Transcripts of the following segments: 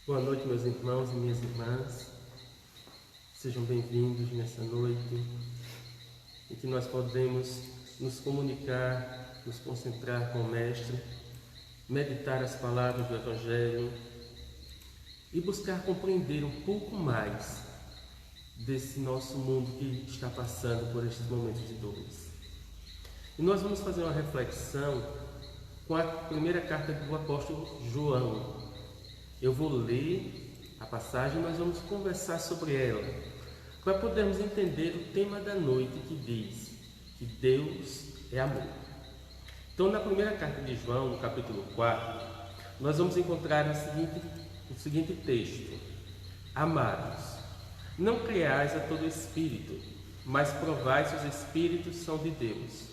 Boa noite, meus irmãos e minhas irmãs. Sejam bem-vindos nessa noite em que nós podemos nos comunicar, nos concentrar com o Mestre, meditar as palavras do Evangelho e buscar compreender um pouco mais desse nosso mundo que está passando por estes momentos de dores. E nós vamos fazer uma reflexão com a primeira carta do apóstolo João. Eu vou ler a passagem e nós vamos conversar sobre ela, para podermos entender o tema da noite que diz que Deus é amor. Então, na primeira carta de João, no capítulo 4, nós vamos encontrar o seguinte texto: Amados, não creais a todo espírito, mas provai se os espíritos são de Deus,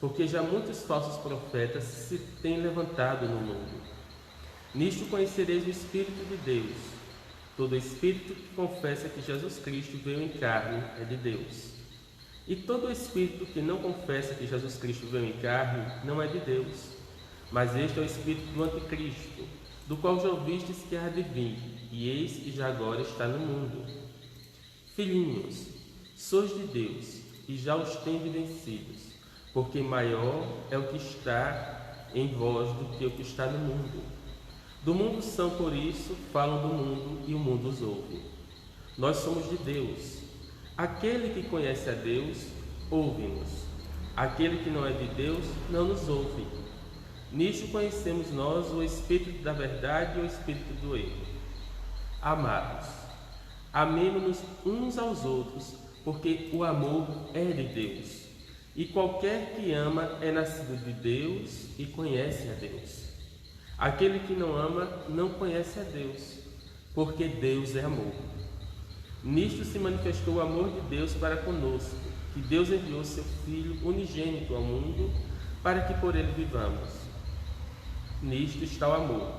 porque já muitos falsos profetas se têm levantado no mundo. Nisto conhecereis o Espírito de Deus. Todo espírito que confessa que Jesus Cristo veio em carne é de Deus. E todo espírito que não confessa que Jesus Cristo veio em carne não é de Deus. Mas este é o espírito do anticristo, do qual já ouvistes que há de vir, e eis que já agora está no mundo. Filhinhos, sois de Deus, e já os tendes vencidos, porque maior é o que está em vós do que o que está no mundo. Do mundo são, por isso, falam do mundo e o mundo os ouve. Nós somos de Deus. Aquele que conhece a Deus, ouve-nos. Aquele que não é de Deus, não nos ouve. Nisto conhecemos nós o Espírito da verdade e o Espírito do erro. Amados, amemo-nos uns aos outros, porque o amor é de Deus. E qualquer que ama é nascido de Deus e conhece a Deus. Aquele que não ama não conhece a Deus, porque Deus é amor. Nisto se manifestou o amor de Deus para conosco, que Deus enviou seu Filho unigênito ao mundo, para que por ele vivamos. Nisto está o amor,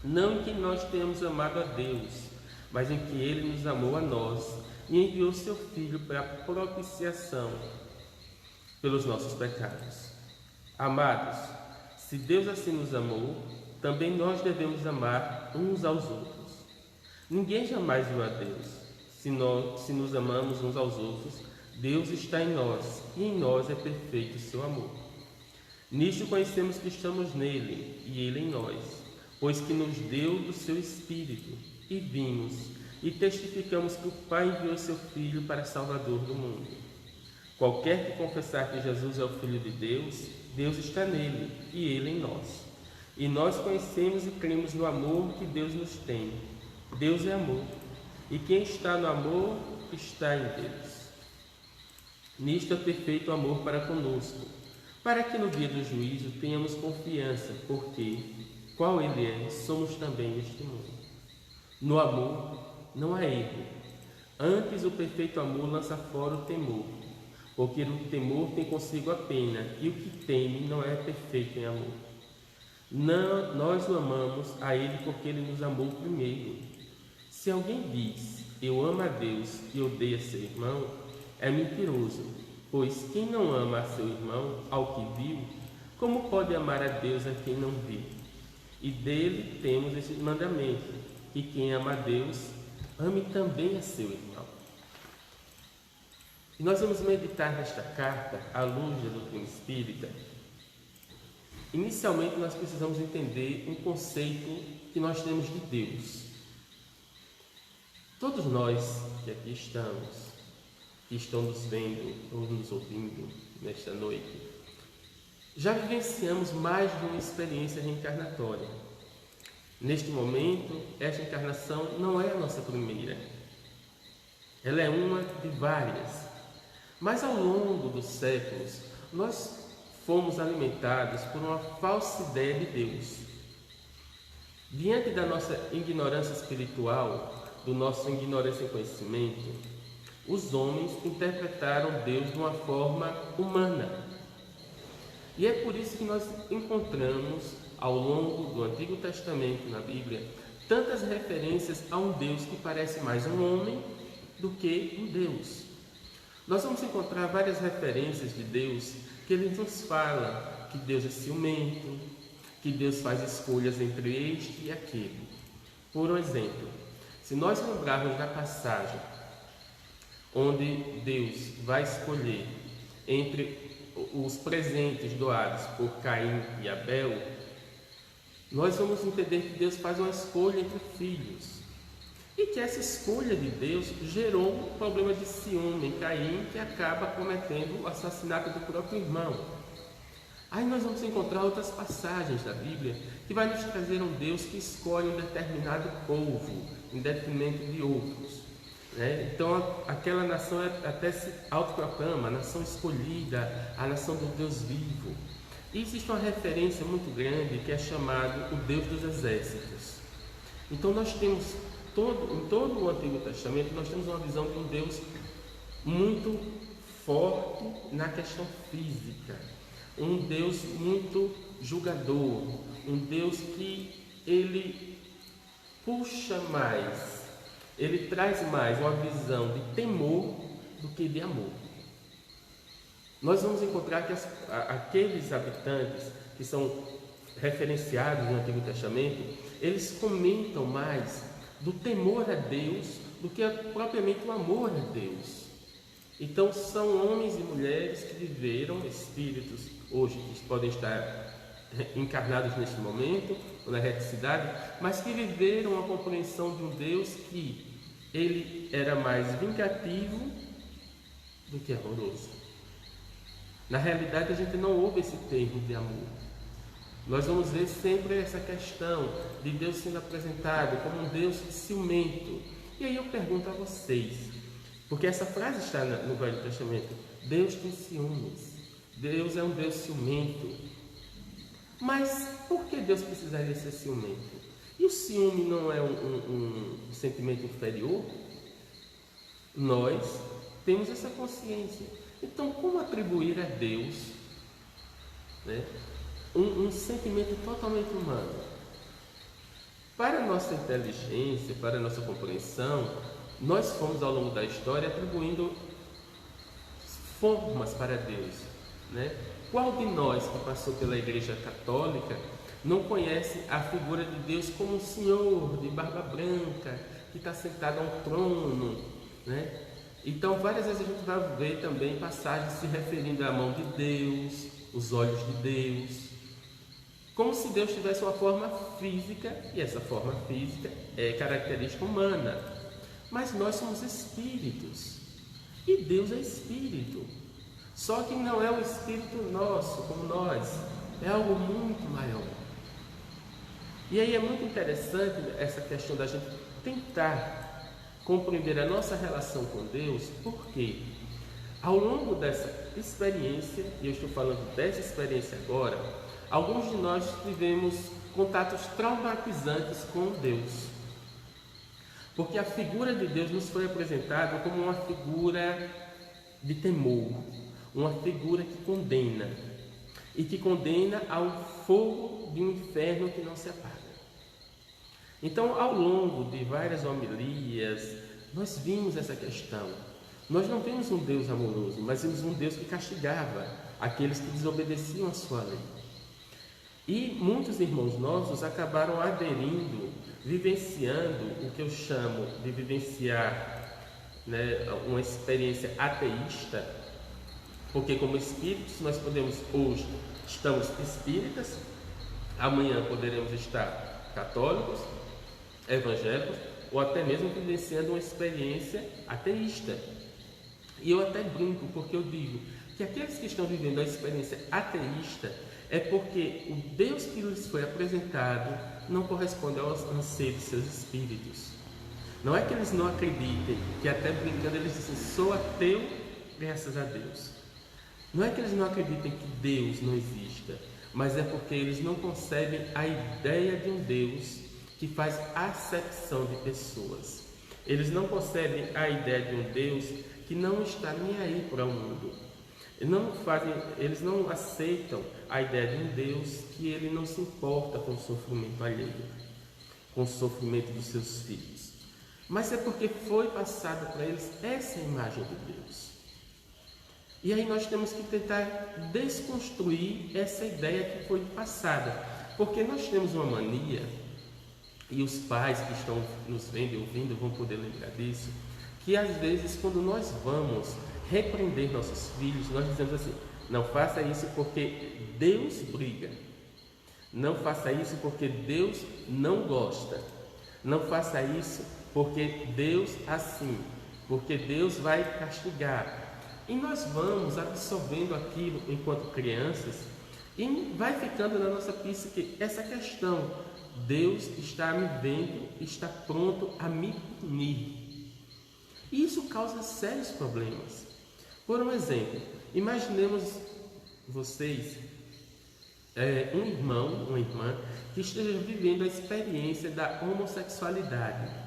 não em que nós tenhamos amado a Deus, mas em que ele nos amou a nós e enviou seu Filho para propiciação pelos nossos pecados. Amados, se Deus assim nos amou, também nós devemos amar uns aos outros. Ninguém jamais viu a Deus. Se nos amamos uns aos outros, Deus está em nós, e em nós é perfeito o seu amor. Nisto conhecemos que estamos nele, e ele em nós, pois que nos deu do seu Espírito, e vimos, e testificamos que o Pai enviou seu Filho para Salvador do mundo. Qualquer que confessar que Jesus é o Filho de Deus, Deus está nele e ele em nós. E nós conhecemos e cremos no amor que Deus nos tem. Deus é amor, e quem está no amor está em Deus. Nisto é perfeito o amor para conosco, para que no dia do juízo tenhamos confiança, porque, qual ele é, somos também neste mundo. No amor não há erro. Antes, o perfeito amor lança fora o temor, porque o temor tem consigo a pena, e o que teme não é perfeito em amor. Não, nós o amamos a ele porque ele nos amou primeiro. Se alguém diz, eu amo a Deus e odeia seu irmão, é mentiroso, pois quem não ama a seu irmão, ao que viu, como pode amar a Deus a quem não viu? E dele temos esse mandamento, que quem ama a Deus, ame também a seu irmão. E nós vamos meditar nesta carta à luz da doutrina espírita. Inicialmente, nós precisamos entender um conceito que nós temos de Deus. Todos nós que aqui estamos, que estão nos vendo ou nos ouvindo nesta noite, já vivenciamos mais de uma experiência reencarnatória. Neste momento, esta encarnação não é a nossa primeira. Ela é uma de várias. Mas ao longo dos séculos, nós fomos alimentados por uma falsa ideia de Deus. Diante da nossa ignorância espiritual, do nosso ignorância em conhecimento, os homens interpretaram Deus de uma forma humana. E é por isso que nós encontramos, ao longo do Antigo Testamento, na Bíblia, tantas referências a um Deus que parece mais um homem do que um Deus. Nós vamos encontrar várias referências de Deus que ele nos fala que Deus é ciumento, que Deus faz escolhas entre este e aquele. Por um exemplo, se nós lembrarmos da passagem onde Deus vai escolher entre os presentes doados por Caim e Abel, nós vamos entender que Deus faz uma escolha entre filhos. E que essa escolha de Deus gerou um problema de ciúme em Caim, que acaba cometendo o assassinato do próprio irmão. Aí nós vamos encontrar outras passagens da Bíblia que vai nos trazer um Deus que escolhe um determinado povo em detrimento de outros. Então aquela nação até se autoproclama a nação escolhida, a nação do Deus vivo. E existe uma referência muito grande que é chamado o Deus dos exércitos. Então nós temos em todo o Antigo Testamento nós temos uma visão de um Deus muito forte na questão física, um Deus muito julgador, um Deus que ele puxa mais, ele traz mais uma visão de temor do que de amor. Nós vamos encontrar que aqueles habitantes que são referenciados no Antigo Testamento, eles comentam mais do temor a Deus do que propriamente o amor a Deus. Então são homens e mulheres que viveram, espíritos hoje que podem estar encarnados neste momento, ou na reticidade, mas que viveram a compreensão de um Deus que ele era mais vingativo do que amoroso. Na realidade a gente não ouve esse termo de amor. Nós vamos ver sempre essa questão de Deus sendo apresentado como um Deus ciumento. E aí eu pergunto a vocês, porque essa frase está no Velho Testamento: Deus tem ciúmes, Deus é um Deus ciumento. Mas por que Deus precisaria ser ciumento? E o ciúme não é um sentimento inferior? Nós temos essa consciência. Então, como atribuir a Deus, um sentimento totalmente humano? Para a nossa inteligência, para a nossa compreensão, nós fomos ao longo da história atribuindo formas para Deus. Qual de nós que passou pela Igreja Católica não conhece a figura de Deus como um senhor de barba branca que está sentado a um trono? Então várias vezes a gente vai ver também passagens se referindo à mão de Deus, os olhos de Deus, como se Deus tivesse uma forma física, e essa forma física é característica humana. Mas nós somos espíritos, e Deus é espírito. Só que não é um espírito nosso, como nós, é algo muito maior. E aí é muito interessante essa questão da gente tentar compreender a nossa relação com Deus, porque ao longo dessa experiência, e eu estou falando dessa experiência agora, alguns de nós tivemos contatos traumatizantes com Deus, porque a figura de Deus nos foi apresentada como uma figura de temor, uma figura que condena, e que condena ao fogo de um inferno que não se apaga. Então, ao longo de várias homilias, nós vimos essa questão. Nós não vimos um Deus amoroso, mas vimos um Deus que castigava aqueles que desobedeciam a sua lei. E muitos irmãos nossos acabaram aderindo, vivenciando o que eu chamo de vivenciar uma experiência ateísta, porque como espíritos nós podemos, hoje estamos espíritas, amanhã poderemos estar católicos, evangélicos, ou até mesmo vivenciando uma experiência ateísta. E eu até brinco, porque eu digo que aqueles que estão vivendo a experiência ateísta é porque o Deus que lhes foi apresentado não corresponde aos anseios de seus espíritos. Não é que eles não acreditem, que até brincando eles dizem: sou ateu, graças a Deus. Não é que eles não acreditem que Deus não exista, mas é porque eles não concebem a ideia de um Deus que faz acepção de pessoas. Eles não concebem a ideia de um Deus que não está nem aí para o mundo. Eles não aceitam a ideia de um Deus que ele não se importa com o sofrimento alheio, com o sofrimento dos seus filhos. Mas é porque foi passada para eles essa imagem de Deus. E aí nós temos que tentar desconstruir essa ideia que foi passada, porque nós temos uma mania e os pais que estão nos vendo e ouvindo vão poder lembrar disso, que às vezes quando nós vamos repreender nossos filhos, nós dizemos assim: não faça isso porque Deus briga, não faça isso porque Deus não gosta, não faça isso porque Deus assim, porque Deus vai castigar. E nós vamos absorvendo aquilo enquanto crianças e vai ficando na nossa psique essa questão: Deus está me vendo, está pronto a me punir. E isso causa sérios problemas. Por um exemplo, imaginemos vocês um irmão, uma irmã que esteja vivendo a experiência da homossexualidade.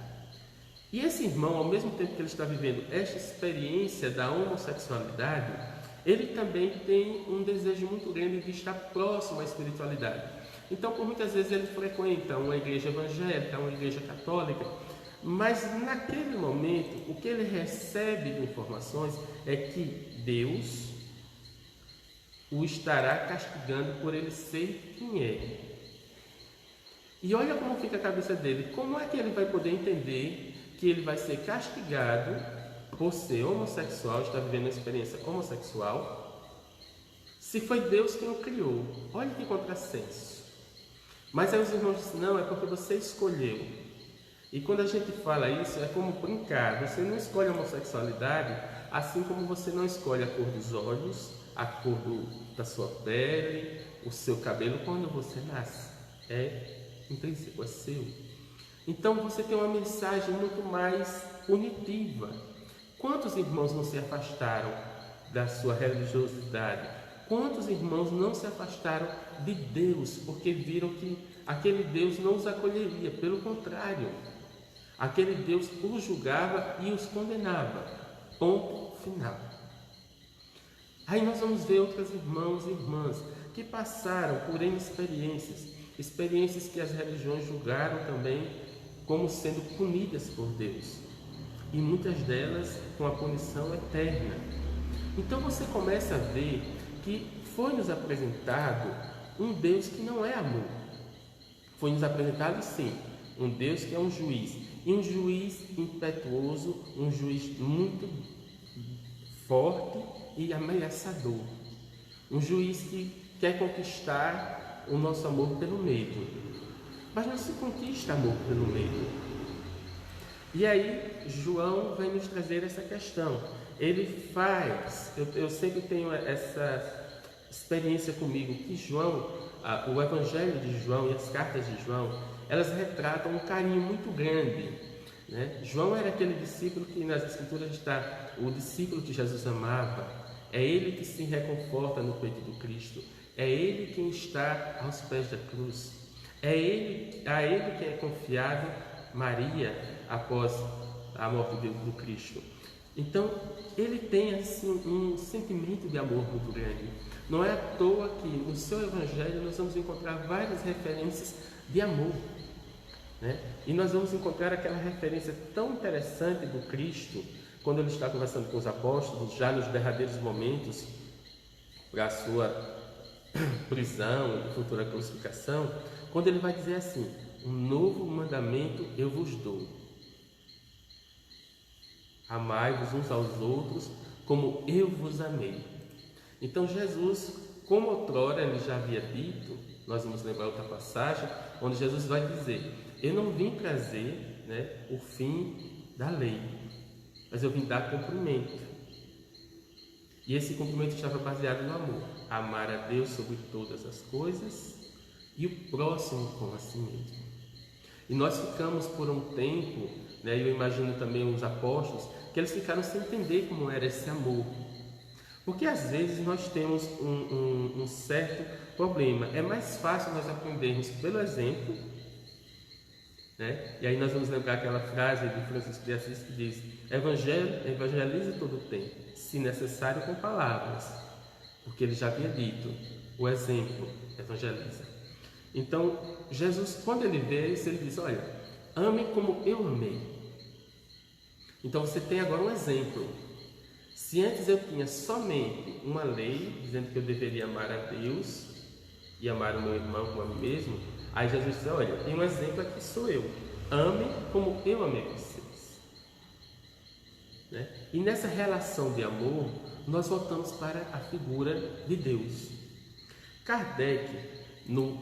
E esse irmão, ao mesmo tempo que ele está vivendo esta experiência da homossexualidade, ele também tem um desejo muito grande de estar próximo à espiritualidade. Então, por muitas vezes ele frequenta uma igreja evangélica, uma igreja católica, mas naquele momento o que ele recebe de informações é que Deus o estará castigando por ele ser quem é. E olha como fica a cabeça dele. Como é que ele vai poder entender que ele vai ser castigado por ser homossexual, estar vivendo uma experiência homossexual, se foi Deus quem o criou? Olha que contrassenso. Mas aí os irmãos dizem: não, é porque você escolheu. E quando a gente fala isso, é como brincar. Você não escolhe a homossexualidade, assim como você não escolhe a cor dos olhos, a cor da sua pele, o seu cabelo quando você nasce. É intrínseco, é seu. Então você tem uma mensagem muito mais punitiva. Quantos irmãos não se afastaram da sua religiosidade? Quantos irmãos não se afastaram de Deus porque viram que aquele Deus não os acolheria? Pelo contrário, aquele Deus os julgava e os condenava. Ponto final. Aí nós vamos ver outros irmãos e irmãs que passaram por experiências que as religiões julgaram também como sendo punidas por Deus, e muitas delas com a punição eterna. Então você começa a ver que foi nos apresentado um Deus que não é amor. Foi nos apresentado, sim, um Deus que é um juiz, e um juiz impetuoso, um juiz muito forte e ameaçador, um juiz que quer conquistar o nosso amor pelo medo. Mas não se conquista amor pelo medo. E aí João vem nos trazer essa questão. Ele faz, eu sempre tenho essa experiência comigo, que João, o Evangelho de João e as cartas de João, elas retratam um carinho muito grande, né? João era aquele discípulo que nas Escrituras está, o discípulo que Jesus amava. É ele que se reconforta no peito do Cristo. É ele quem está aos pés da cruz. A ele que é confiado Maria após a morte do Cristo. Então, ele tem assim um sentimento de amor muito grande. Não é à toa que no seu Evangelho nós vamos encontrar várias referências de amor, né? E nós vamos encontrar aquela referência tão interessante do Cristo, quando ele está conversando com os apóstolos, já nos derradeiros momentos para a sua prisão e futura crucificação, quando ele vai dizer assim: um novo mandamento eu vos dou, amai-vos uns aos outros como eu vos amei. Então Jesus, como outrora ele já havia dito, nós vamos lembrar outra passagem, onde Jesus vai dizer: eu não vim trazer, né, o fim da lei, mas eu vim dar cumprimento. E esse cumprimento estava baseado no amor: amar a Deus sobre todas as coisas e o próximo como a si mesmo. E nós ficamos por um tempo, né, eu imagino também os apóstolos, que eles ficaram sem entender como era esse amor. Porque às vezes nós temos um certo problema. É mais fácil nós aprendermos pelo exemplo, né? E aí nós vamos lembrar aquela frase de Francisco de Assis que diz: evangelize todo o tempo, se necessário com palavras, porque ele já havia dito: o exemplo evangeliza. Então Jesus, quando ele vê isso, ele diz: olha, ame como eu amei. Então você tem agora um exemplo. Se antes eu tinha somente uma lei dizendo que eu deveria amar a Deus e amar o meu irmão como a mim mesmo, Aí Jesus disse, olha, tem um exemplo aqui, sou eu. Amem como eu amei vocês. Né? E nessa relação de amor, nós voltamos para a figura de Deus. Kardec,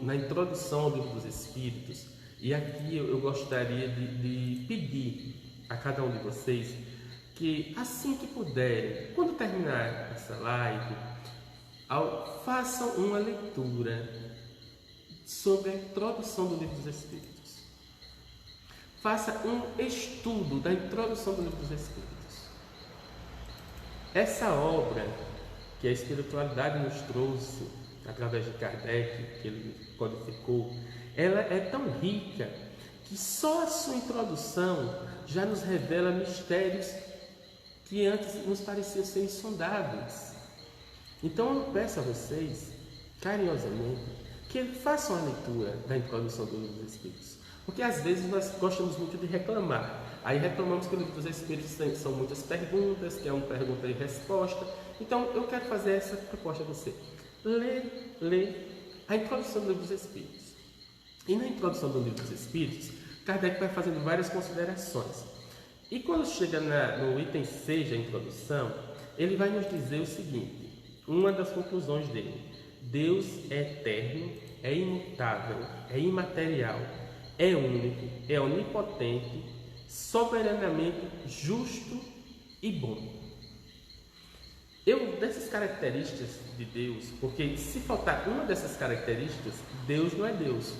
na introdução ao Livro dos Espíritos, e aqui eu gostaria de pedir a cada um de vocês que, assim que puderem, quando terminar essa live, façam uma leitura sobre a introdução do Livro dos Espíritos. Faça um estudo da introdução do Livro dos Espíritos. Essa obra que a espiritualidade nos trouxe através de Kardec, que ele codificou, ela é tão rica que só a sua introdução já nos revela mistérios que antes nos pareciam ser insondáveis. Então eu peço a vocês, carinhosamente, que façam a leitura da introdução do Livro dos Espíritos, porque às vezes nós gostamos muito de reclamar. Aí reclamamos que o Livro dos Espíritos são muitas perguntas, que é uma pergunta e resposta. Então eu quero fazer essa proposta a você. Lê a introdução do Livro dos Espíritos. E na introdução do Livro dos Espíritos, Kardec vai fazendo várias considerações. E quando chega no item 6 da introdução, ele vai nos dizer o seguinte, uma das conclusões dele: Deus é eterno, é imutável, é imaterial, é único, é onipotente, soberanamente justo e bom. Dessas características de Deus, porque se faltar uma dessas características, Deus não é Deus.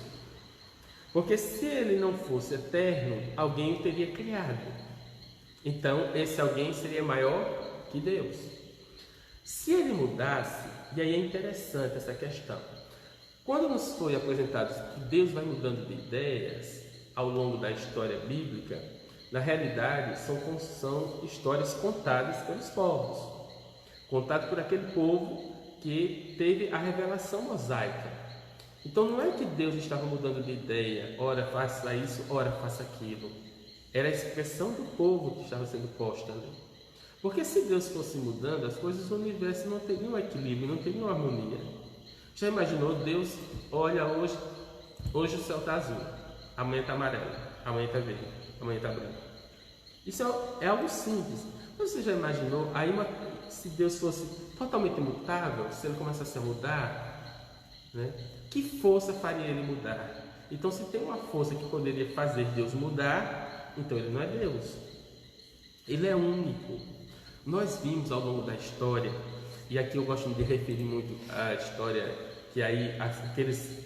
Porque se ele não fosse eterno, alguém o teria criado. Então, esse alguém seria maior que Deus. Se ele mudasse, e aí é interessante essa questão, quando nos foi apresentado que Deus vai mudando de ideias ao longo da história bíblica, na realidade são histórias contadas pelos povos, contadas por aquele povo que teve a revelação mosaica. Então não é que Deus estava mudando de ideia, ora faça isso, ora faça aquilo. Era a expressão do povo que estava sendo posta ali. Porque se Deus fosse mudando as coisas, o universo não teria um equilíbrio, não teria uma harmonia. Já imaginou? Deus olha hoje o céu está azul, amanhã está amarelo, amanhã está verde, amanhã está branco. Isso é algo simples. Mas você já imaginou, aí se Deus fosse totalmente imutável, se ele começasse a mudar, né? Que força faria ele mudar? Então, se tem uma força que poderia fazer Deus mudar, então ele não é Deus. Ele é único. Nós vimos ao longo da história, e aqui eu gosto de referir muito à história, que aí aqueles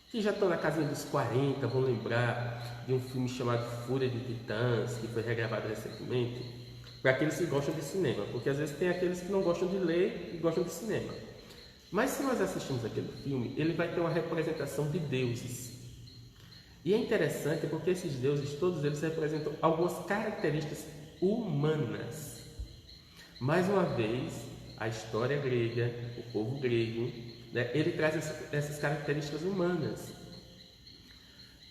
que já estão na casinha dos 40 vão lembrar de um filme chamado Fúria de Titãs, que foi regravado recentemente, para aqueles que gostam de cinema, porque às vezes tem aqueles que não gostam de ler e gostam de cinema. Mas se nós assistimos aquele filme, ele vai ter uma representação de deuses. E é interessante porque esses deuses, todos eles representam algumas características humanas. Mais uma vez, a história grega, o povo grego, né, ele traz essas características humanas.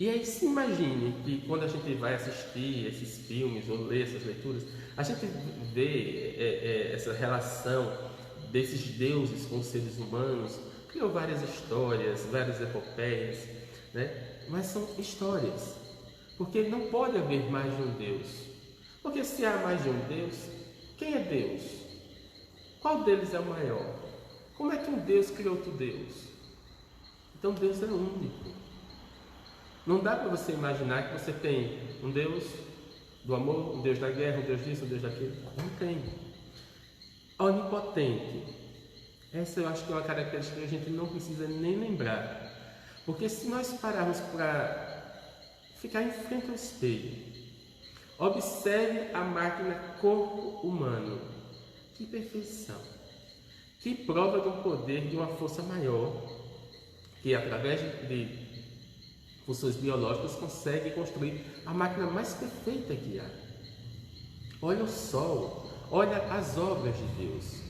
E aí se imagine que quando a gente vai assistir esses filmes ou ler essas leituras, a gente vê essa relação desses deuses com os seres humanos, criou várias histórias, várias epopeias, né? Mas são histórias, porque não pode haver mais de um Deus. Porque se há mais de um Deus, quem é Deus? Qual deles é o maior? Como é que um Deus criou outro Deus? Então Deus é único. Não dá para você imaginar que você tem um Deus do amor, um Deus da guerra, um Deus disso, um Deus daquilo. Não tem. Onipotente. Essa eu acho que é uma característica que a gente não precisa nem lembrar. Porque se nós pararmos para ficar em frente ao espelho, observe a máquina corpo humano. Que perfeição! Que prova de um poder, de uma força maior, que através de funções biológicas consegue construir a máquina mais perfeita que há. Olha o sol, olha as obras de Deus,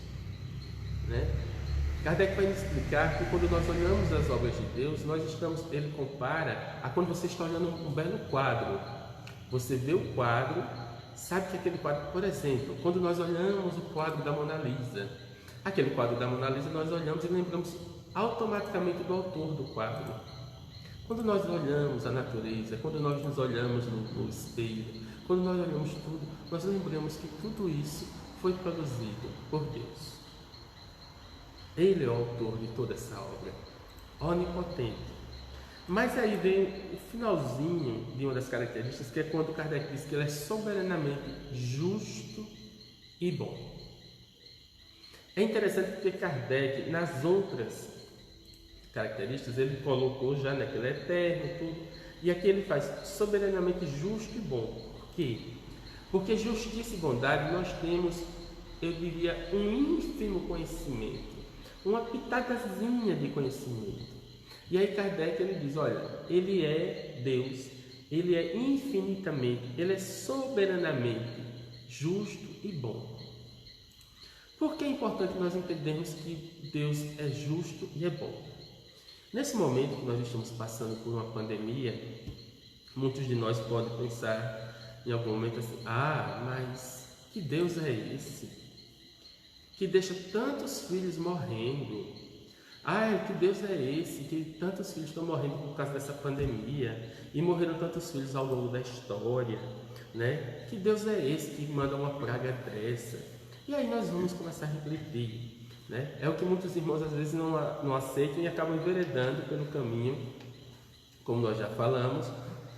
né? Kardec vai nos explicar que quando nós olhamos as obras de Deus, ele compara a quando você está olhando um belo quadro. Você vê o quadro, sabe que aquele quadro, por exemplo, quando nós olhamos o quadro da Mona Lisa, aquele quadro da Mona Lisa nós olhamos e lembramos automaticamente do autor do quadro. Quando nós olhamos a natureza, quando nós nos olhamos no espelho, quando nós olhamos tudo, nós lembramos que tudo isso foi produzido por Deus. Ele é o autor de toda essa obra, onipotente. Mas aí vem o finalzinho de uma das características, que é quando Kardec diz que ele é soberanamente justo e bom. É interessante porque Kardec, nas outras características, ele colocou já, né, que ele é eterno, tudo, e aqui ele faz soberanamente justo e bom. Por quê? Porque justiça e bondade nós temos, eu diria, um ínfimo conhecimento, uma pitadazinha de conhecimento. E aí Kardec ele diz, olha, ele é Deus, ele é infinitamente, ele é soberanamente justo e bom. Por que é importante nós entendermos que Deus é justo e é bom? Nesse momento que nós estamos passando por uma pandemia, muitos de nós podem pensar em algum momento assim, mas que Deus é esse? Que deixa tantos filhos morrendo? Que Deus é esse, que tantos filhos estão morrendo por causa dessa pandemia e morreram tantos filhos ao longo da história, né? Que Deus é esse que manda uma praga dessa? E aí nós vamos começar a refletir, né? É o que muitos irmãos às vezes não aceitam e acabam enveredando pelo caminho, como nós já falamos,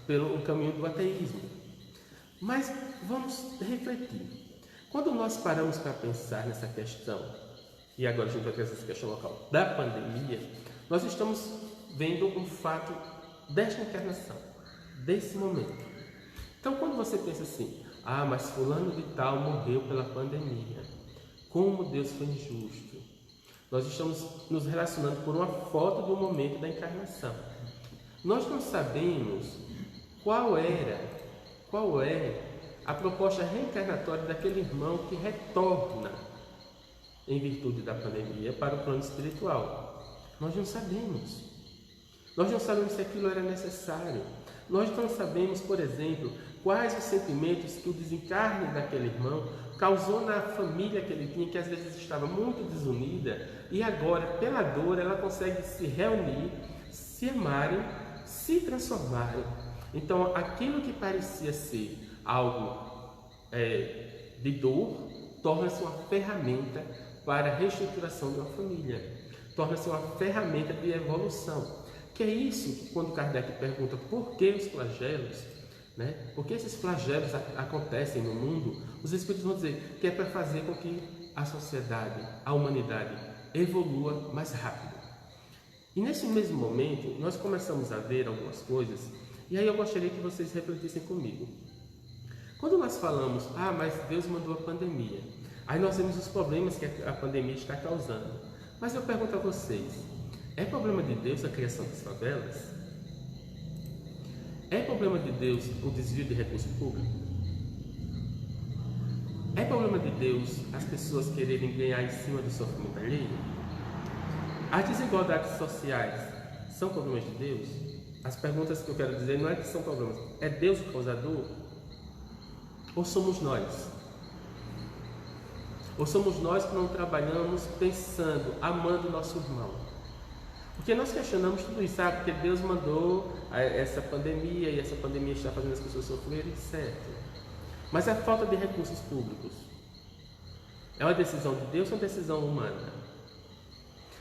pelo caminho do ateísmo. Mas vamos refletir. Quando nós paramos para pensar nessa questão, e agora a gente vai trazer essa questão local da pandemia, nós estamos vendo um fato desta encarnação, desse momento. Então, quando você pensa assim, mas fulano de tal morreu pela pandemia, como Deus foi injusto. Nós estamos nos relacionando por uma foto do momento da encarnação. Nós não sabemos qual é a proposta reencarnatória daquele irmão que retorna em virtude da pandemia para o plano espiritual. Nós não sabemos. Nós não sabemos se aquilo era necessário. Nós não sabemos, por exemplo, quais os sentimentos que o desencarne daquele irmão causou na família que ele tinha, que às vezes estava muito desunida, e agora, pela dor, ela consegue se reunir, se amarem, se transformarem. Então, aquilo que parecia ser algo de dor, torna-se uma ferramenta para a reestruturação de uma família, torna-se uma ferramenta de evolução. Que é isso que quando Kardec pergunta por que os flagelos, né? Por que esses flagelos acontecem no mundo, os espíritos vão dizer que é para fazer com que a sociedade, a humanidade evolua mais rápido. E nesse mesmo momento, nós começamos a ver algumas coisas, e aí eu gostaria que vocês refletissem comigo. Quando nós falamos, mas Deus mandou a pandemia, aí nós vemos os problemas que a pandemia está causando. Mas eu pergunto a vocês, é problema de Deus a criação das favelas? É problema de Deus o desvio de recurso público? É problema de Deus as pessoas quererem ganhar em cima do sofrimento alheio? As desigualdades sociais são problemas de Deus? As perguntas que eu quero dizer não é que são problemas, é Deus o causador? Ou somos nós? Ou somos nós que não trabalhamos pensando, amando o nosso irmão? Porque nós questionamos tudo isso, porque Deus mandou essa pandemia e essa pandemia está fazendo as pessoas sofrerem, certo? Mas a falta de recursos públicos é uma decisão de Deus ou uma decisão humana?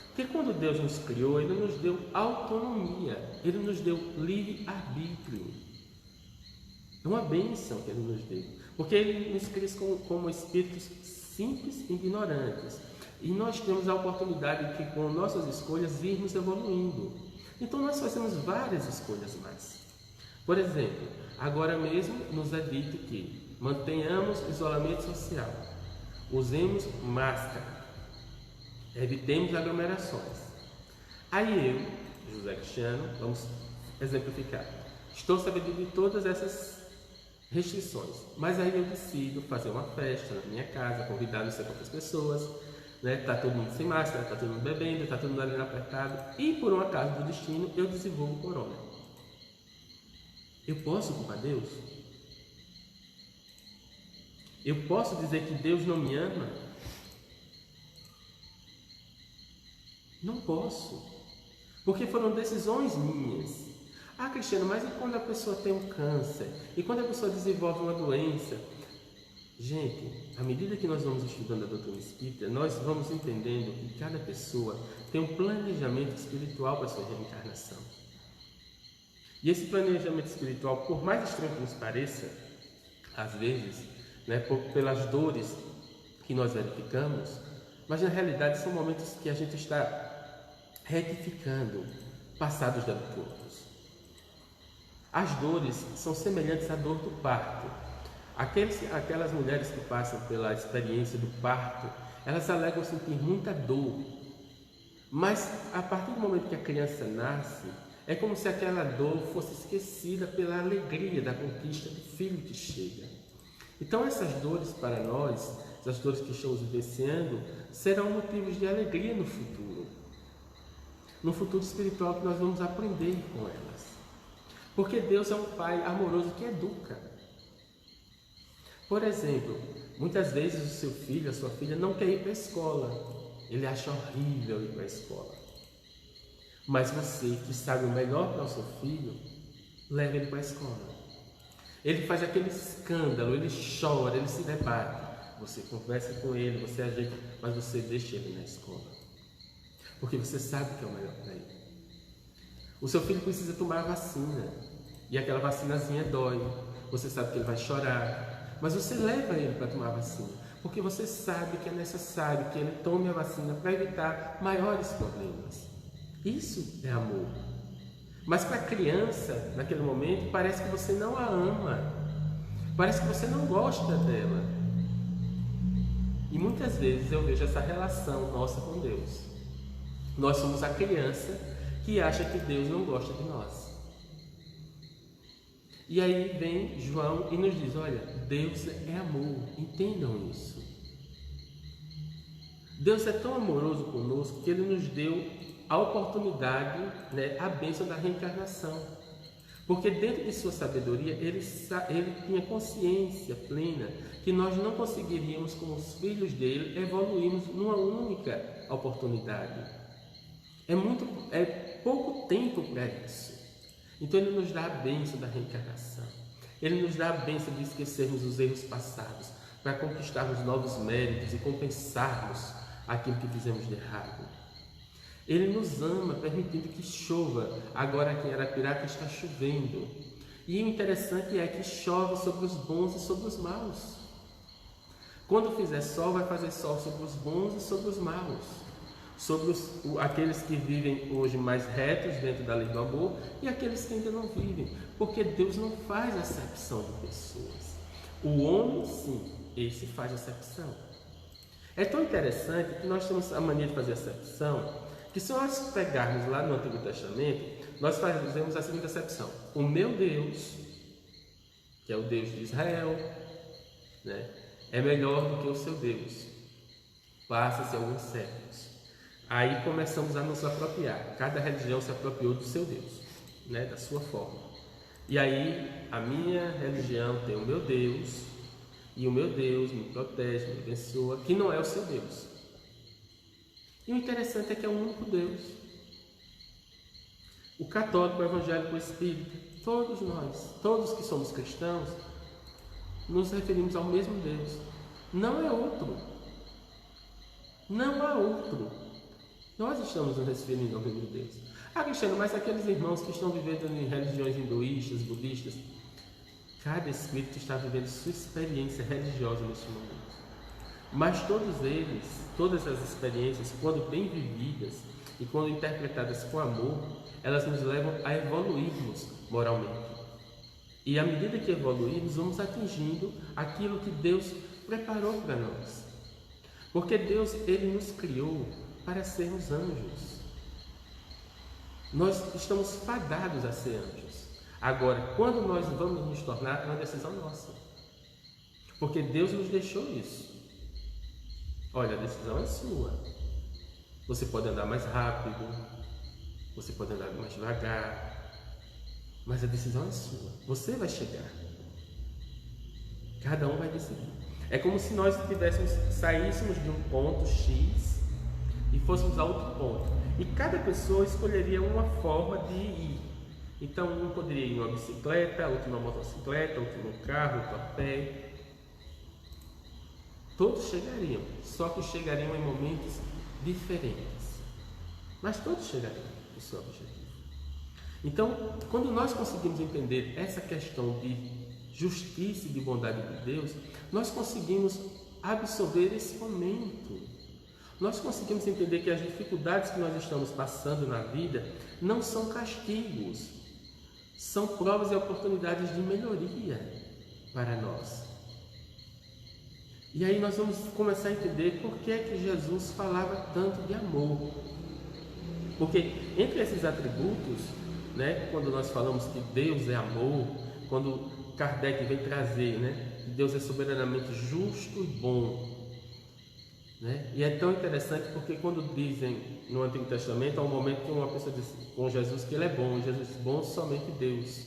Porque quando Deus nos criou, Ele nos deu autonomia, Ele nos deu livre-arbítrio. É uma bênção que Ele nos deu, porque Ele nos criou como espíritos simples e ignorantes. E nós temos a oportunidade de, com nossas escolhas, irmos evoluindo. Então nós fazemos várias escolhas mais. Por exemplo, agora mesmo nos é dito que mantenhamos isolamento social, usemos máscara, evitemos aglomerações. Aí eu, José Cristiano, vamos exemplificar. Estou sabendo de todas essas restrições, mas aí eu decido fazer uma festa na minha casa, convidar não sei quantas pessoas, né? Tá todo mundo sem máscara, tá todo mundo bebendo, tá todo mundo ali apertado, e por um acaso do destino eu desenvolvo o corona. Eu posso culpar Deus? Eu posso dizer que Deus não me ama? Não posso, porque foram decisões minhas. Ah, Cristiano, mas e quando a pessoa tem um câncer? E quando a pessoa desenvolve uma doença? Gente, à medida que nós vamos estudando a doutrina espírita, nós vamos entendendo que cada pessoa tem um planejamento espiritual para a sua reencarnação. E esse planejamento espiritual, por mais estranho que nos pareça, às vezes, né, pelas dores que nós verificamos, mas na realidade são momentos que a gente está retificando passados delictuosos. As dores são semelhantes à dor do parto. Aquelas mulheres que passam pela experiência do parto, elas alegam sentir muita dor, mas a partir do momento que a criança nasce, é como se aquela dor fosse esquecida pela alegria da conquista do filho que chega. Então essas dores para nós, essas dores que estamos vivenciando, serão motivos de alegria no futuro espiritual que nós vamos aprender com elas. Porque Deus é um Pai amoroso que educa. Por exemplo, muitas vezes o seu filho, a sua filha não quer ir para a escola. Ele acha horrível ir para a escola. Mas você, que sabe o melhor para o seu filho, leva ele para a escola. Ele faz aquele escândalo, ele chora, ele se debate. Você conversa com ele, você ajeita, mas você deixa ele na escola. Porque você sabe que é o melhor para ele. O seu filho precisa tomar a vacina. E aquela vacinazinha dói. Você sabe que ele vai chorar. Mas você leva ele para tomar a vacina. Porque você sabe que é necessário que ele tome a vacina para evitar maiores problemas. Isso é amor. Mas para a criança, naquele momento, parece que você não a ama. Parece que você não gosta dela. E muitas vezes eu vejo essa relação nossa com Deus. Nós somos a criança que acha que Deus não gosta de nós. E aí vem João e nos diz, olha, Deus é amor, entendam isso. Deus é tão amoroso conosco que Ele nos deu a oportunidade, a bênção da reencarnação. Porque dentro de sua sabedoria, ele tinha consciência plena que nós não conseguiríamos, como os filhos dele, evoluirmos numa única oportunidade. É pouco tempo para isso. Então ele nos dá a bênção da reencarnação. Ele nos dá a bênção de esquecermos os erros passados, para conquistarmos novos méritos e compensarmos aquilo que fizemos de errado. Ele nos ama, permitindo que chova. Agora aqui em Arapiraca está chovendo. E o interessante é que chove sobre os bons e sobre os maus. Quando fizer sol, vai fazer sol sobre os bons e sobre os maus. Sobre aqueles que vivem hoje mais retos dentro da lei do amor e aqueles que ainda não vivem. Porque Deus não faz acepção de pessoas. O homem, sim, esse faz acepção. É tão interessante que nós temos a mania de fazer acepção, que se nós pegarmos lá no Antigo Testamento, nós fazemos a seguinte acepção: o meu Deus, que é o Deus de Israel, é melhor do que o seu Deus. Passa-se alguns séculos. Aí começamos a nos apropriar. Cada religião se apropriou do seu Deus, da sua forma. E aí a minha religião tem o meu Deus, e o meu Deus me protege, me abençoa, que não é o seu Deus. E o interessante é que é um único Deus. O católico, o evangélico, o espírita, todos nós, todos que somos cristãos, nos referimos ao mesmo Deus. Não é outro. Não há outro. Nós estamos nos referindo ao mesmo Deus. Ah, Cristiano, mas aqueles irmãos que estão vivendo em religiões hinduístas, budistas, cada espírito está vivendo sua experiência religiosa neste momento. Mas todos eles, todas as experiências, quando bem vividas e quando interpretadas com amor, elas nos levam a evoluirmos moralmente. E à medida que evoluirmos, vamos atingindo aquilo que Deus preparou para nós. Porque Deus, Ele nos criou para sermos anjos. Nós estamos fadados a ser anjos. Agora, quando nós vamos nos tornar, é uma decisão nossa. Porque Deus nos deixou isso. Olha, a decisão é sua. Você pode andar mais rápido, você pode andar mais devagar, mas a decisão é sua. Você vai chegar. Cada um vai decidir. É como se nós saíssemos de um ponto X e fôssemos a outro ponto. E cada pessoa escolheria uma forma de ir. Então um poderia ir numa bicicleta, outro numa motocicleta, outro num carro, outro a pé. Todos chegariam, só que chegariam em momentos diferentes. Mas todos chegariam ao seu objetivo. Então, quando nós conseguimos entender essa questão de justiça e de bondade de Deus, nós conseguimos absorver esse momento. Nós conseguimos entender que as dificuldades que nós estamos passando na vida não são castigos, são provas e oportunidades de melhoria para nós. E aí nós vamos começar a entender por que é que Jesus falava tanto de amor. Porque entre esses atributos, né, quando nós falamos que Deus é amor, quando Kardec vem trazer, né, que Deus é soberanamente justo e bom, né? E é tão interessante porque quando dizem no Antigo Testamento, há um momento que uma pessoa diz com Jesus que ele é bom, Jesus é bom somente Deus,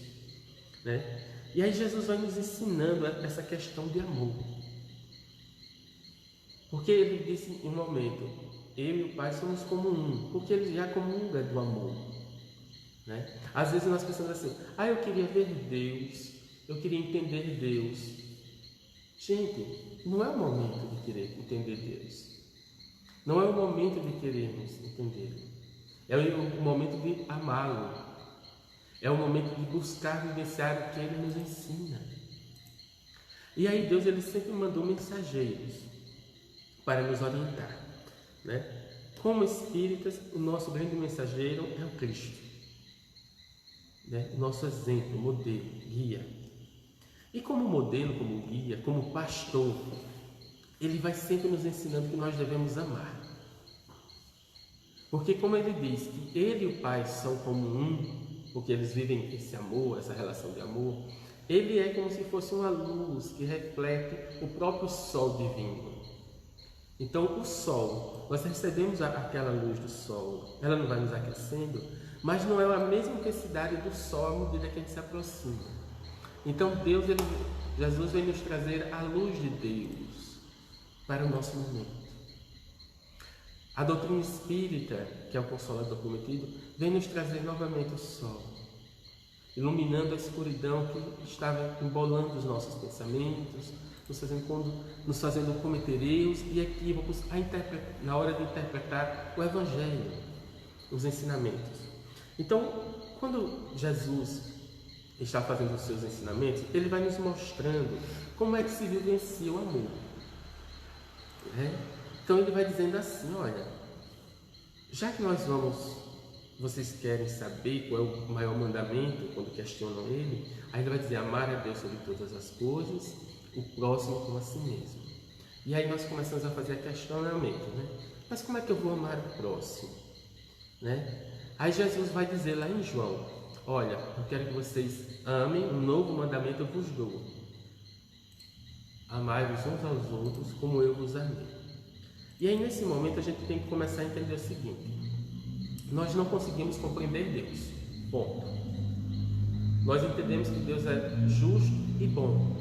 né? E aí Jesus vai nos ensinando essa questão de amor. Porque ele disse em um momento, eu e o Pai somos como um, porque ele já comunga do amor, né? Às vezes nós pensamos assim, eu queria ver Deus, eu queria entender Deus. Gente, não é o momento de querer entender Deus, não é o momento de querermos entendê-lo, é o momento de amá-lo, é o momento de buscar vivenciar o que ele nos ensina. E aí Deus ele sempre mandou mensageiros para nos orientar, né? Como espíritas, o nosso grande mensageiro é o Cristo, né? Nosso exemplo, modelo, guia. E como modelo, como guia, como pastor, ele vai sempre nos ensinando que nós devemos amar. Porque como ele diz que ele e o Pai são como um, porque eles vivem esse amor, essa relação de amor, ele é como se fosse uma luz que reflete o próprio sol divino. Então o sol, nós recebemos aquela luz do sol, ela não vai nos aquecendo, mas não é a mesma intensidade do sol à medida que a gente se aproxima. Então Jesus vem nos trazer a luz de Deus para o nosso momento. A doutrina espírita, que é o Consolador Prometido, vem nos trazer novamente o sol, iluminando a escuridão que estava embolando os nossos pensamentos, nos fazendo cometer erros e equívocos na hora de interpretar o Evangelho, os ensinamentos. Então, quando Jesus está fazendo os seus ensinamentos, ele vai nos mostrando como é que se vivencia o amor, né? Então ele vai dizendo assim, olha, já que vocês querem saber qual é o maior mandamento, quando questionam ele, aí ele vai dizer, amar a Deus sobre todas as coisas, o próximo como a si mesmo. E aí nós começamos a fazer questionamento, né? Mas como é que eu vou amar o próximo, né? Aí Jesus vai dizer lá em João, olha, eu quero que vocês amem, um novo mandamento eu vos dou. Amai-vos uns aos outros como eu vos amei. E aí nesse momento a gente tem que começar a entender o seguinte, nós não conseguimos compreender Deus, ponto. Nós entendemos que Deus é justo e bom.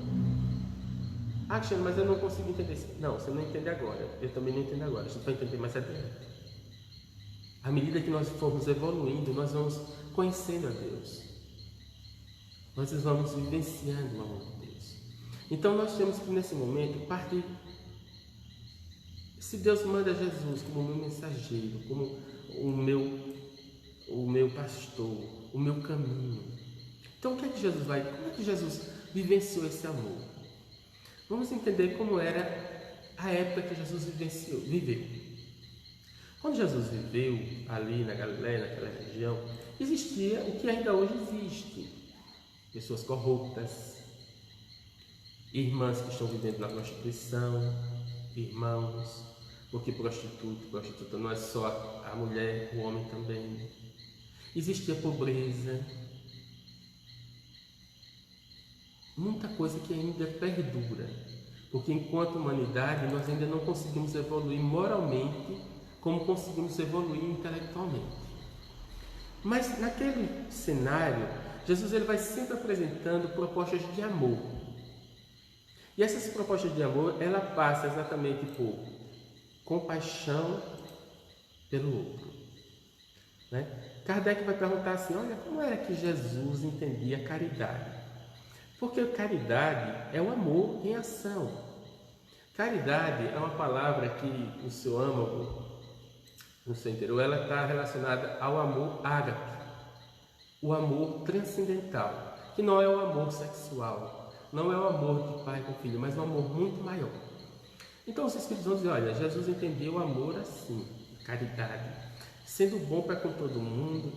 Cristiano, mas eu não consigo entender isso. Não, você não entende agora, eu também não entendo agora, a gente vai entender mais adiante. À medida que nós formos evoluindo, nós vamos conhecendo a Deus, nós vamos vivenciando o amor de Deus. Então nós temos que nesse momento partir. Se Deus manda Jesus como meu mensageiro, como o meu pastor, o meu caminho, então o que é que Jesus vai? Como é que Jesus vivenciou esse amor? Vamos entender como era a época que Jesus viveu. Quando Jesus viveu ali na Galileia, naquela região, existia o que ainda hoje existe. Pessoas corruptas, irmãs que estão vivendo na prostituição, irmãos, porque prostituta não é só a mulher, o homem também. Existia pobreza, muita coisa que ainda perdura, porque enquanto humanidade nós ainda não conseguimos evoluir moralmente como conseguimos evoluir intelectualmente. Mas naquele cenário, Jesus ele vai sempre apresentando propostas de amor. E essas propostas de amor, ela passa exatamente por compaixão pelo outro, né? Kardec vai perguntar assim, olha, como era que Jesus entendia caridade? Porque caridade é o amor em ação. Caridade é uma palavra que no seu âmago, no seu interior, ela está relacionada ao amor ágape, o amor transcendental, que não é o amor sexual, não é o amor de pai com filho, mas um amor muito maior. Então os Espíritos vão dizer, olha, Jesus entendeu o amor assim, caridade, sendo bom para com todo mundo,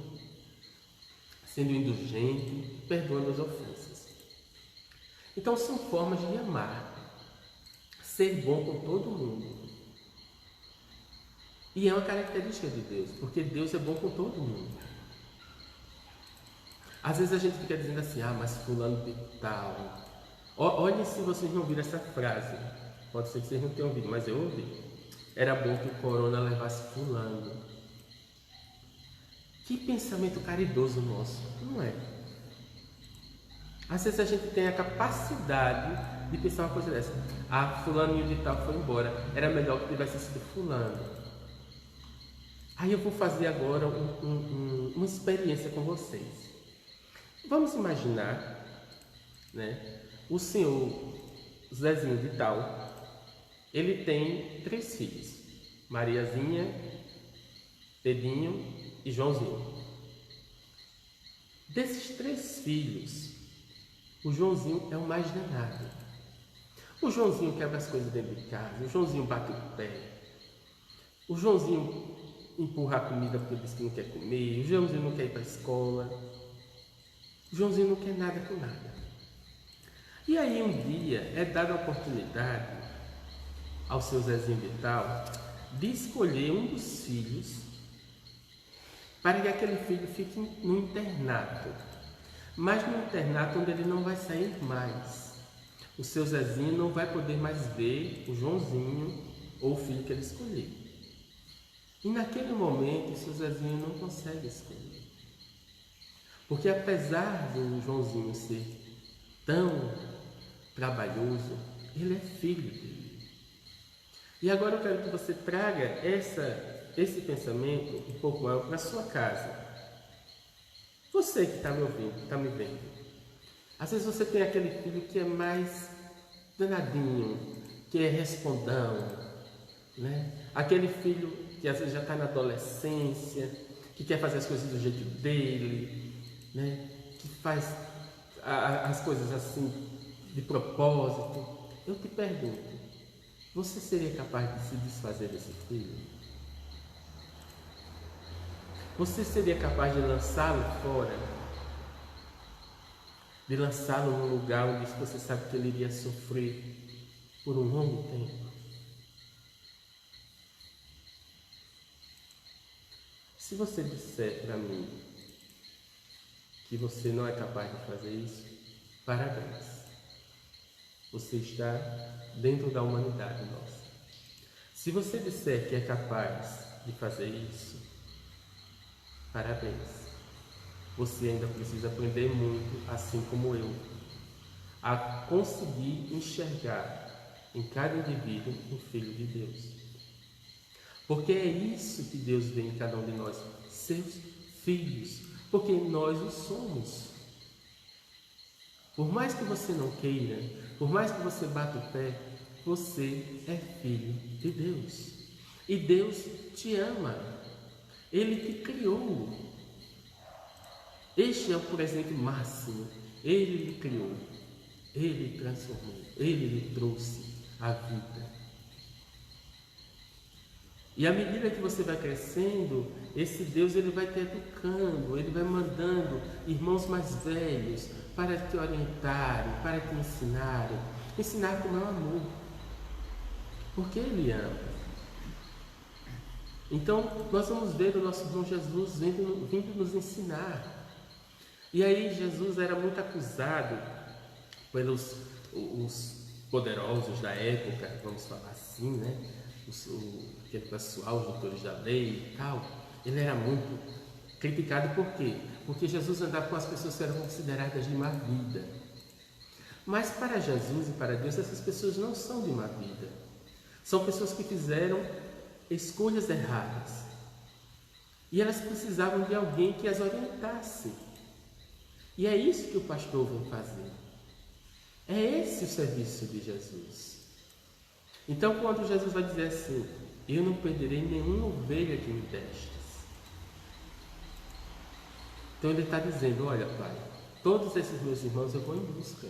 sendo indulgente, perdoando as ofensas. Então são formas de amar, ser bom com todo mundo. E é uma característica de Deus, porque Deus é bom com todo mundo. Às vezes a gente fica dizendo assim, mas fulano de tal. Olhem se vocês não ouviram essa frase. Pode ser que vocês não tenham ouvido, mas eu ouvi. Era bom que o corona levasse fulano. Que pensamento caridoso nosso, não é? Às vezes a gente tem a capacidade de pensar uma coisa dessa. Fulaninho de tal foi embora. Era melhor que tivesse sido fulano. Aí eu vou fazer agora uma experiência com vocês. Vamos imaginar, né, o senhor Zezinho de tal, ele tem 3 filhos, Mariazinha, Pedrinho e Joãozinho. Desses 3 filhos, o Joãozinho é o mais danado. O Joãozinho quebra as coisas dentro de casa, o Joãozinho bate o pé, o Joãozinho empurra a comida porque diz que não quer comer, o Joãozinho não quer ir para a escola, o Joãozinho não quer nada com nada. E aí um dia é dada a oportunidade ao seu Zezinho de tal de escolher um dos filhos para que aquele filho fique no internato, mas no internato onde ele não vai sair mais. O seu Zezinho não vai poder mais ver o Joãozinho ou o filho que ele escolheu. E naquele momento o seu Zezinho não consegue escolher. Porque apesar do Joãozinho ser tão trabalhoso, ele é filho dele. E agora eu quero que você traga esse pensamento um pouco maior para a sua casa. Você que está me ouvindo, está me vendo. Às vezes você tem aquele filho que é mais danadinho, que é respondão, né? Aquele filho que às vezes já está na adolescência, que quer fazer as coisas do jeito dele, né? Que faz as coisas assim de propósito. Eu te pergunto, você seria capaz de se desfazer desse filho? Você seria capaz de lançá-lo fora? De lançá-lo num lugar onde você sabe que ele iria sofrer por um longo tempo? Se você disser para mim que você não é capaz de fazer isso, parabéns. Você está dentro da humanidade nossa. Se você disser que é capaz de fazer isso, parabéns. Você ainda precisa aprender muito, assim como eu, a conseguir enxergar em cada indivíduo um filho de Deus. Porque é isso que Deus vê em cada um de nós, seus filhos, porque nós o somos. Por mais que você não queira, por mais que você bata o pé, você é filho de Deus. E Deus te ama. Ele te criou. Este é o presente máximo. Ele lhe criou. Ele lhe transformou. Ele lhe trouxe a vida. E à medida que você vai crescendo, esse Deus ele vai te educando, ele vai mandando irmãos mais velhos para te orientarem, para te ensinar como é o amor, porque ele ama. Então nós vamos ver o nosso irmão Jesus vindo nos ensinar. E aí Jesus era muito acusado pelos os poderosos da época, vamos falar assim, né? Aquele pessoal, os doutores da lei e tal, ele era muito criticado. Por quê? Porque Jesus andava com as pessoas que eram consideradas de má vida. Mas para Jesus e para Deus, essas pessoas não são de má vida. São pessoas que fizeram escolhas erradas. E elas precisavam de alguém que as orientasse. E é isso que o pastor vem fazer. É esse o serviço de Jesus. Então, quando Jesus vai dizer assim: eu não perderei nenhuma ovelha que me destes. Então ele está dizendo: olha, Pai, todos esses meus irmãos eu vou em busca.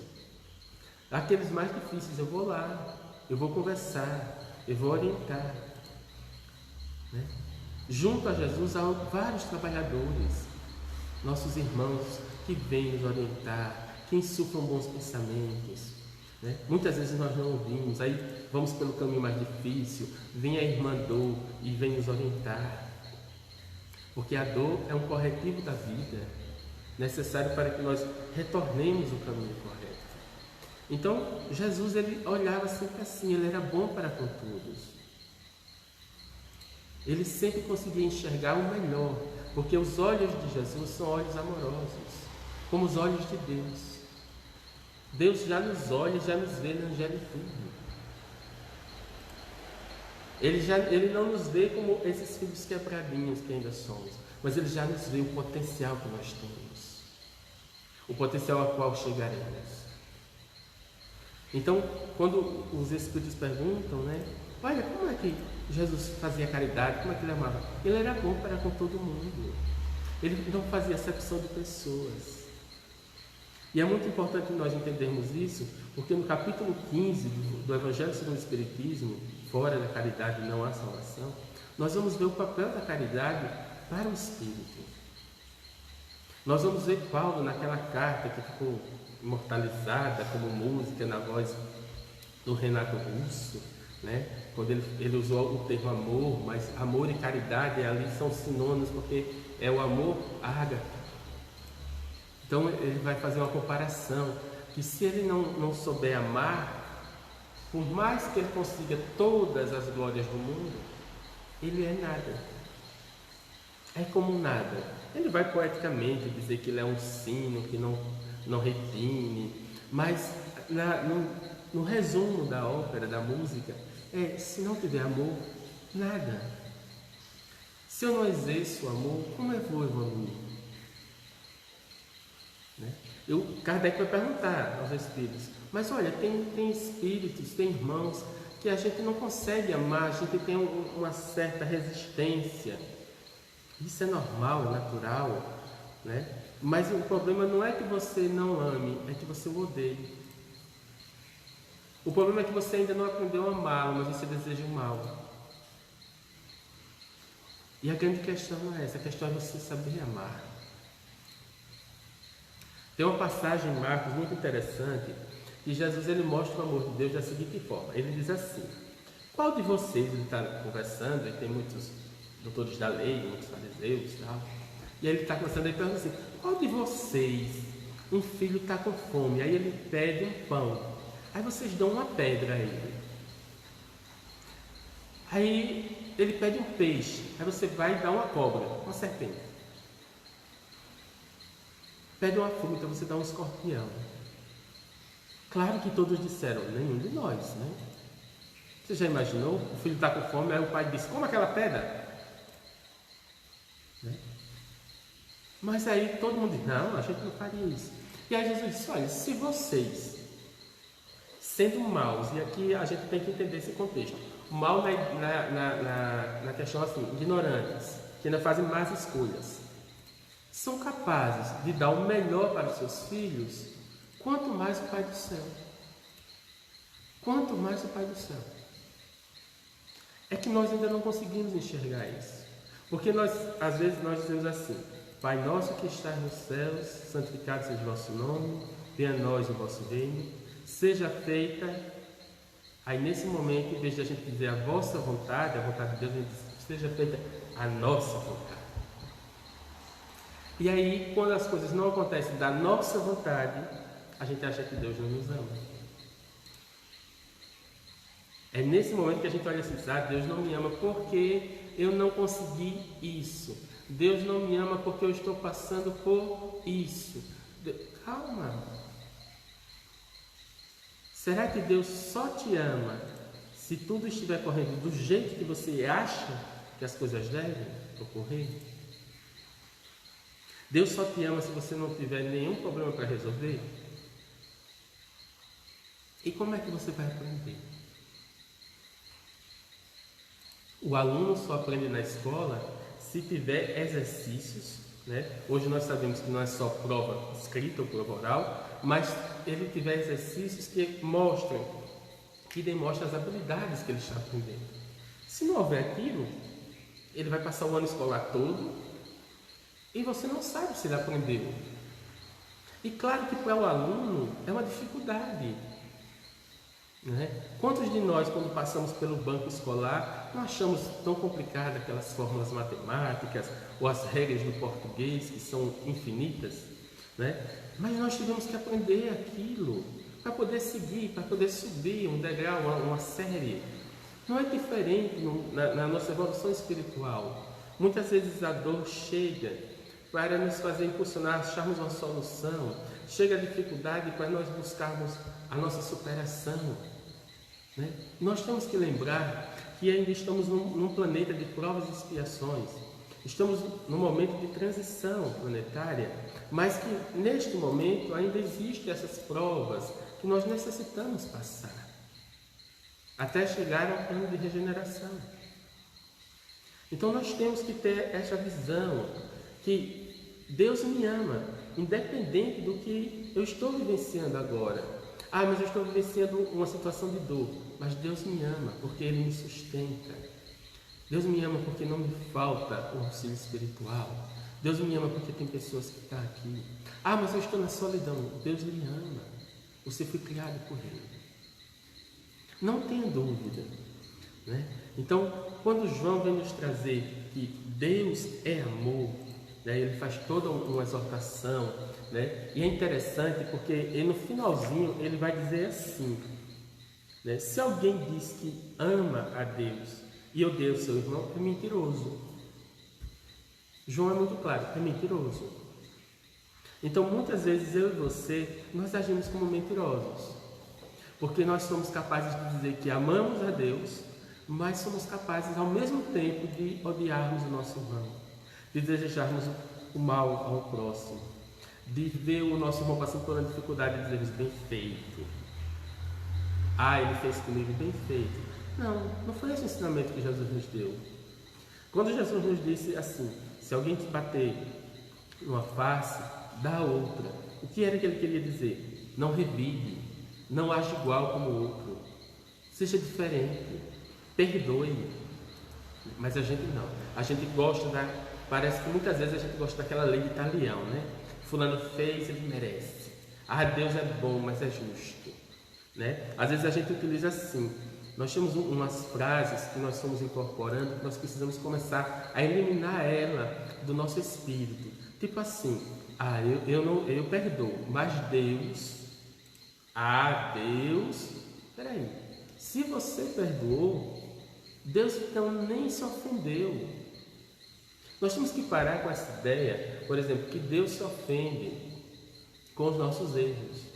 Aqueles mais difíceis eu vou lá, eu vou conversar, eu vou orientar. Né? Junto a Jesus há vários trabalhadores, nossos irmãos que vêm nos orientar, que insuflam bons pensamentos. Né? Muitas vezes nós não ouvimos, aí vamos pelo caminho mais difícil, vem a irmã dor e vem nos orientar. Porque a dor é um corretivo da vida, necessário para que nós retornemos o caminho correto. Então, Jesus ele olhava sempre assim, ele era bom para com todos. Ele sempre conseguia enxergar o melhor, porque os olhos de Jesus são olhos amorosos, como os olhos de Deus. Deus já nos olha, já nos vê na angelitude. Ele não nos vê como esses filhos quebradinhos que ainda somos, mas Ele já nos vê o potencial que nós temos, o potencial ao qual chegaremos. Então, quando os Espíritos perguntam, né, olha, como é que Jesus fazia caridade, como é que Ele amava? Ele era bom para com todo mundo. Ele não fazia acepção de pessoas. E é muito importante nós entendermos isso, porque no capítulo 15 do Evangelho segundo o Espiritismo, fora da caridade não há salvação, nós vamos ver o papel da caridade para o Espírito. Nós vamos ver Paulo naquela carta que ficou imortalizada como música na voz do Renato Russo, né? Quando ele usou o termo amor, mas amor e caridade ali são sinônimos, porque é o amor ágape. Então ele vai fazer uma comparação, que se ele não souber amar, por mais que ele consiga todas as glórias do mundo, ele é nada. É como nada. Ele vai poeticamente dizer que ele é um sino, que não retine, mas no resumo da ópera, da música, se não tiver amor, nada. Se eu não exerço o amor, como eu vou evoluir? Né? Kardec vai perguntar aos espíritos, mas olha, tem espíritos, tem irmãos que a gente não consegue amar, a gente tem uma certa resistência. Isso é normal, é natural, né? Mas o problema não é que você não ame, é que você o odeie. O problema é que você ainda não aprendeu a amá-lo, mas você deseja o mal. E a grande questão não é essa, a questão é você saber amar. Tem uma passagem em Marcos muito interessante, que Jesus ele mostra o amor de Deus da seguinte forma. Ele diz assim: qual de vocês, ele está conversando, e tem muitos doutores da lei, muitos fariseus e tal, e ele está conversando e pergunta assim: qual de vocês, um filho está com fome, aí ele pede um pão, aí vocês dão uma pedra a ele. Aí ele pede um peixe, aí você vai dar uma cobra, uma serpente. Pede uma fruta, você dá um escorpião. Claro que todos disseram: nenhum de nós, né? Você já imaginou? O filho está com fome, aí o pai diz: como aquela pedra? Né? Mas aí todo mundo diz: não, a gente não faria isso. E aí Jesus disse: olha, se vocês, sendo maus, e aqui a gente tem que entender esse contexto, mal na questão assim, ignorantes, que ainda fazem más escolhas, são capazes de dar o melhor para os seus filhos, quanto mais o Pai do céu. Quanto mais o Pai do céu. É que nós ainda não conseguimos enxergar isso. Porque às vezes nós dizemos assim: Pai nosso que estás nos céus, santificado seja o vosso nome, venha a nós o vosso reino, seja feita. Aí nesse momento, em vez de a gente dizer a vossa vontade, a vontade de Deus, a gente diz: seja feita a nossa vontade. E aí, quando as coisas não acontecem da nossa vontade, a gente acha que Deus não nos ama. É nesse momento que a gente olha assim: Deus não me ama porque eu não consegui isso. Deus não me ama porque eu estou passando por isso. Calma. Será que Deus só te ama se tudo estiver correndo do jeito que você acha que as coisas devem ocorrer? Deus só te ama se você não tiver nenhum problema para resolver? E como é que você vai aprender? O aluno só aprende na escola se tiver exercícios, né? Hoje nós sabemos que não é só prova escrita ou prova oral, mas ele tiver exercícios que demonstram as habilidades que ele está aprendendo. Se não houver aquilo, ele vai passar o ano escolar todo e você não sabe se ele aprendeu. E claro que para o aluno é uma dificuldade, né? Quantos de nós, quando passamos pelo banco escolar, não achamos tão complicado aquelas fórmulas matemáticas ou as regras do português, que são infinitas, né? Mas nós tivemos que aprender aquilo para poder seguir, para poder subir um degrau, uma série. Não é diferente na nossa evolução espiritual. Muitas vezes a dor chega para nos fazer impulsionar, acharmos uma solução. Chega a dificuldade para nós buscarmos a nossa superação, né? Nós temos que lembrar que ainda estamos num planeta de provas e expiações. Estamos num momento de transição planetária, mas que neste momento ainda existem essas provas que nós necessitamos passar até chegar ao plano de regeneração. Então nós temos que ter essa visão que Deus me ama, independente do que eu estou vivenciando agora. Ah, mas eu estou vivenciando uma situação de dor. Mas Deus me ama porque Ele me sustenta. Deus me ama porque não me falta o auxílio espiritual. Deus me ama porque tem pessoas que estão aqui. Ah, mas eu estou na solidão. Deus lhe ama. Você foi criado por Ele. Não tenha dúvida, né? Então, quando João vem nos trazer que Deus é amor, né, ele faz toda uma exortação, né? E é interessante porque ele, no finalzinho ele vai dizer assim, né? Se alguém diz que ama a Deus e odeia o seu irmão, é mentiroso. João é muito claro, é mentiroso. Então muitas vezes eu e você, nós agimos como mentirosos, porque nós somos capazes de dizer que amamos a Deus, mas somos capazes ao mesmo tempo de odiarmos o nosso irmão, de desejarmos o mal ao próximo, de ver o nosso irmão passando por uma dificuldade e dizermos bem feito. Ah, ele fez comigo bem feito. Não foi esse o ensinamento que Jesus nos deu. Quando Jesus nos disse assim, se alguém te bater numa face, dá a outra. O que era que ele queria dizer? Não revide, não age igual como o outro. Seja diferente, perdoe. Mas a gente não. A gente gosta parece que muitas vezes a gente gosta daquela lei de talião, né? Fulano fez, ele merece. Ah, Deus é bom, mas é justo, né? Às vezes a gente utiliza assim. Nós temos umas frases que nós estamos incorporando, que nós precisamos começar a eliminar ela do nosso espírito. Tipo assim, eu perdoo, mas Deus, peraí, se você perdoou, Deus então nem se ofendeu. Nós temos que parar com essa ideia, por exemplo, que Deus se ofende com os nossos erros.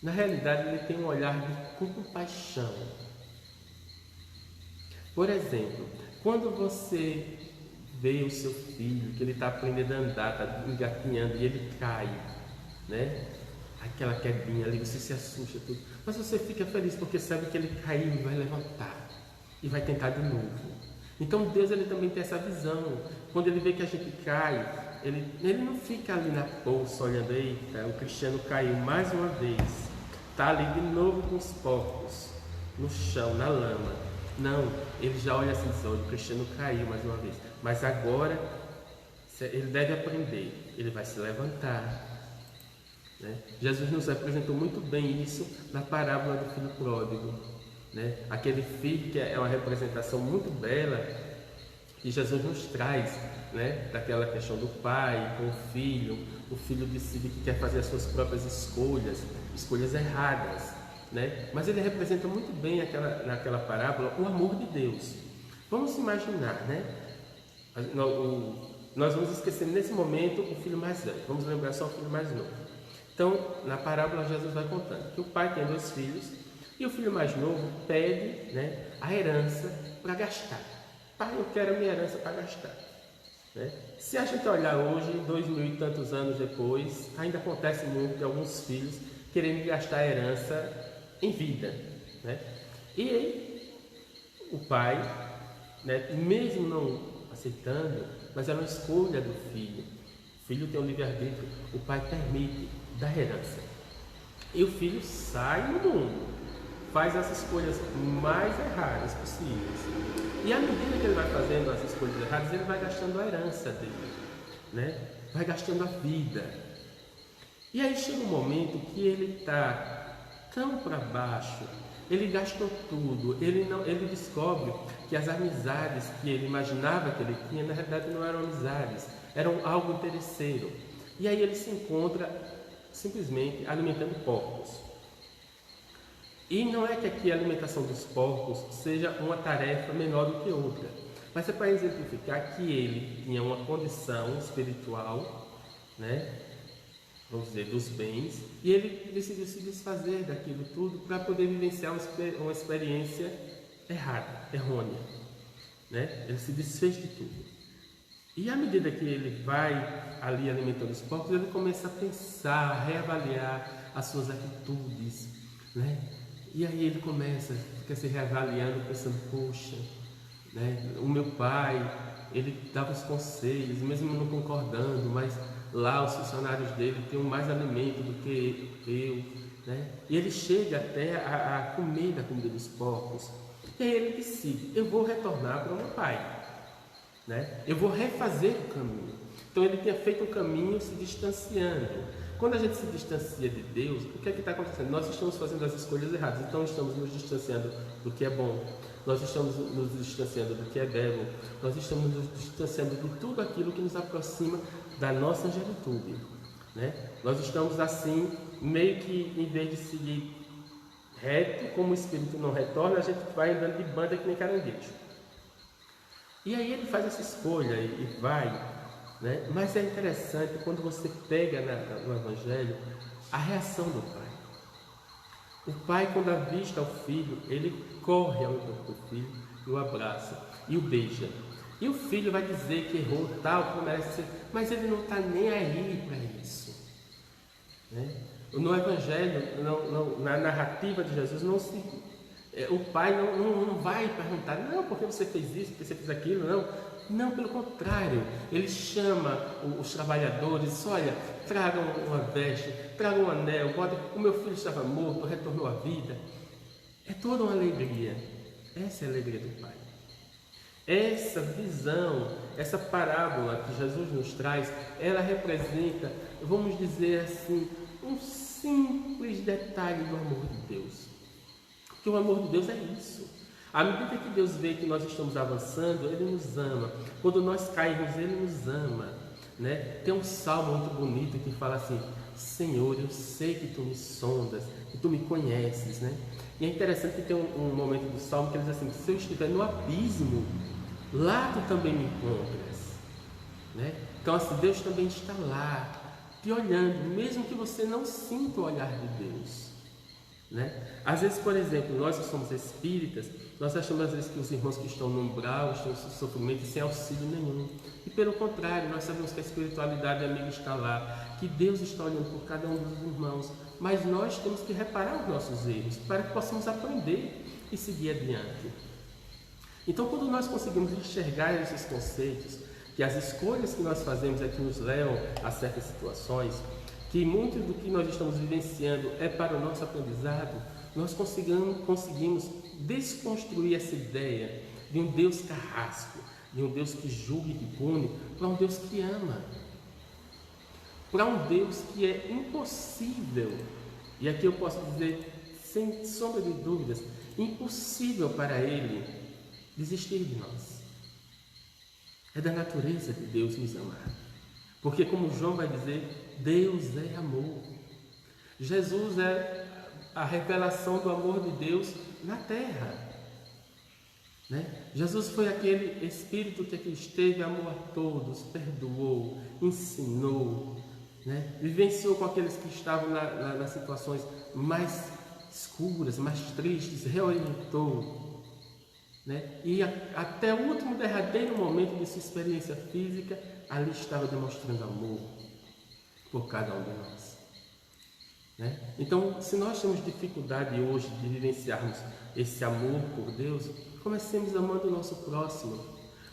Na realidade, Ele tem um olhar de compaixão. Por exemplo, quando você vê o seu filho, que ele está aprendendo a andar, está engatinhando e ele cai, né? Aquela quedinha ali, você se assusta tudo, mas você fica feliz porque sabe que ele caiu e vai levantar e vai tentar de novo. Então Deus, ele também tem essa visão. Quando ele vê que a gente cai, ele não fica ali na poça olhando, eita, o Cristiano caiu mais uma vez, está ali de novo com os porcos no chão, na lama. Não, ele já olha assim, olha, o Cristiano caiu mais uma vez, mas agora ele deve aprender, ele vai se levantar, né? Jesus nos apresentou muito bem isso na parábola do filho pródigo, né? Aquele filho que é uma representação muito bela que Jesus nos traz, né? Daquela questão do pai com o filho decide que quer fazer as suas próprias escolhas erradas, né? Mas ele representa muito bem naquela parábola o amor de Deus. Vamos imaginar, né? Nós vamos esquecer nesse momento o filho mais velho, vamos lembrar só o filho mais novo. Então, na parábola, Jesus vai contando que o pai tem 2 filhos e o filho mais novo pede, né, a herança para gastar. Pai, eu quero a minha herança para gastar. né? Se a gente olhar hoje, 2000 e tantos anos depois, ainda acontece muito de alguns filhos querendo gastar a herança em vida, né? E aí, o pai, né, mesmo não aceitando, mas é uma escolha do filho. O filho tem um livre-arbítrio, o pai permite dar herança. E o filho sai no mundo, faz as escolhas mais erradas possíveis. E à medida que ele vai fazendo as escolhas erradas, ele vai gastando a herança dele, né? Vai gastando a vida. E aí chega um momento que ele está tão para baixo, ele gastou tudo, ele descobre que as amizades que ele imaginava que ele tinha, na realidade não eram amizades, eram algo interesseiro. E aí ele se encontra simplesmente alimentando porcos. E não é que aqui a alimentação dos porcos seja uma tarefa menor do que outra, mas é para exemplificar que ele tinha uma condição espiritual, né, vamos dizer, dos bens, e ele decidiu se desfazer daquilo tudo para poder vivenciar uma experiência errada, errônea, né? Ele se desfez de tudo. E à medida que ele vai ali alimentando os porcos, ele começa a pensar, a reavaliar as suas atitudes, né? E aí ele fica se reavaliando, pensando, poxa, né? O meu pai, ele dava os conselhos, mesmo não concordando, mas lá os funcionários dele tinham mais alimento do que eu, né? E ele chega até a comer da comida dos porcos. E aí ele decide, eu vou retornar para o meu pai, né? Eu vou refazer o caminho. Então ele tinha feito um caminho se distanciando. Quando a gente se distancia de Deus, o que é que está acontecendo? Nós estamos fazendo as escolhas erradas, então estamos nos distanciando do que é bom, nós estamos nos distanciando do que é belo, nós estamos nos distanciando de tudo aquilo que nos aproxima da nossa angelitude, né? Nós estamos assim, meio que em vez de seguir reto, como o Espírito não retorna, a gente vai andando de banda que nem caranguejo. E aí ele faz essa escolha e vai, né? Mas é interessante quando você pega no Evangelho a reação do pai. O pai, quando avista o filho, ele corre ao encontro do filho e o abraça e o beija. E o filho vai dizer que errou tal, que merece ser, mas ele não está nem aí para isso, né? No Evangelho, na narrativa de Jesus, o pai não vai perguntar, não, porque você fez isso, porque você fez aquilo, não. Não, pelo contrário, ele chama os trabalhadores, diz, olha, tragam uma veste, tragam um anel, o meu filho estava morto, retornou à vida. É toda uma alegria. Essa é a alegria do pai. Essa visão, essa parábola que Jesus nos traz, ela representa, vamos dizer assim, um simples detalhe do amor de Deus. Porque o amor de Deus é isso. À medida que Deus vê que nós estamos avançando, Ele nos ama. Quando nós caímos, Ele nos ama, né? Tem um salmo muito bonito que fala assim, Senhor, eu sei que Tu me sondas, que Tu me conheces, né? E é interessante que tem um momento do salmo que ele diz assim, se eu estiver no abismo, lá Tu também me encontras, né? Então assim, Deus também está lá, te olhando, mesmo que você não sinta o olhar de Deus, né? Às vezes, por exemplo, nós que somos espíritas, nós achamos às vezes que os irmãos que estão no umbral estão em sofrimento sem auxílio nenhum. E pelo contrário, nós sabemos que a espiritualidade amiga está lá, que Deus está olhando por cada um dos irmãos, mas nós temos que reparar os nossos erros para que possamos aprender e seguir adiante. Então, quando nós conseguimos enxergar esses conceitos, que as escolhas que nós fazemos é que nos levam a certas situações, que muito do que nós estamos vivenciando é para o nosso aprendizado, nós conseguimos desconstruir essa ideia de um Deus carrasco, de um Deus que julga e que pune, para um Deus que ama, para um Deus que é impossível, e aqui eu posso dizer, sem sombra de dúvidas, impossível para Ele desistir de nós. É da natureza de Deus nos amar. Porque como João vai dizer, Deus é amor. Jesus é a revelação do amor de Deus na terra, né? Jesus foi aquele Espírito que aqui esteve, amou a todos, perdoou, ensinou, né? Vivenciou com aqueles que estavam nas situações mais escuras, mais tristes, reorientou. né? E até o último derradeiro momento de sua experiência física, ali estava demonstrando amor por cada um de nós, né? Então, se nós temos dificuldade hoje de vivenciarmos esse amor por Deus, comecemos amando o nosso próximo.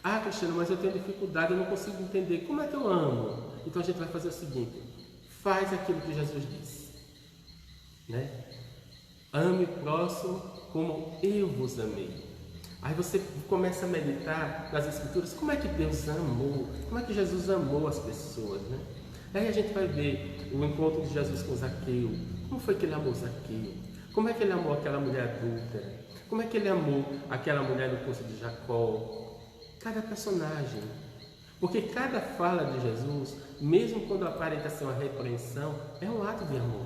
Ah, Cristiano, mas eu tenho dificuldade, eu não consigo entender. Como é que eu amo? Então a gente vai fazer o seguinte: faz aquilo que Jesus disse, né? Ame o próximo como eu vos amei. Aí você começa a meditar nas Escrituras, como é que Deus amou, como é que Jesus amou as pessoas, né? Aí a gente vai ver o encontro de Jesus com Zaqueu, como foi que ele amou Zaqueu, como é que ele amou aquela mulher adúltera, como é que ele amou aquela mulher no poço de Jacó, cada personagem. Porque cada fala de Jesus, mesmo quando aparenta ser uma repreensão, é um ato de amor.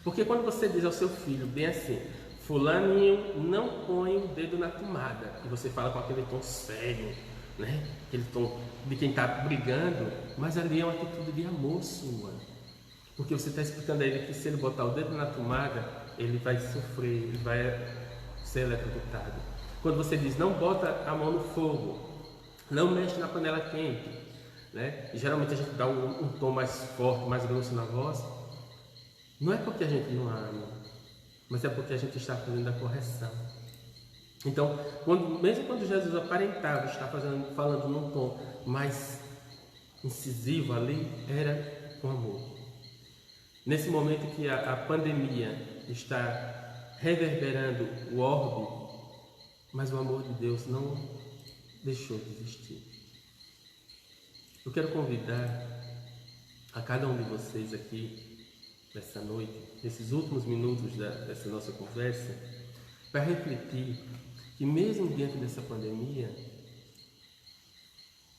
Porque quando você diz ao seu filho, bem assim, fulaninho, não põe o dedo na tomada, e você fala com aquele tom sério, né? Aquele tom de quem está brigando, mas ali é uma atitude de amor sua. Porque você está explicando a ele que se ele botar o dedo na tomada, ele vai sofrer, ele vai ser eletrocutado. Quando você diz, não bota a mão no fogo, não mexe na panela quente, né? E geralmente a gente dá um tom mais forte, mais grosso na voz. Não é porque a gente não ama, mas é porque a gente está fazendo a correção. Então, mesmo quando Jesus aparentava estar falando num tom mais incisivo ali, era com amor. Nesse momento que a pandemia está reverberando o orbe, mas o amor de Deus não deixou de existir. Eu quero convidar a cada um de vocês aqui, nessa noite, nesses últimos minutos dessa nossa conversa, para refletir que mesmo diante dessa pandemia,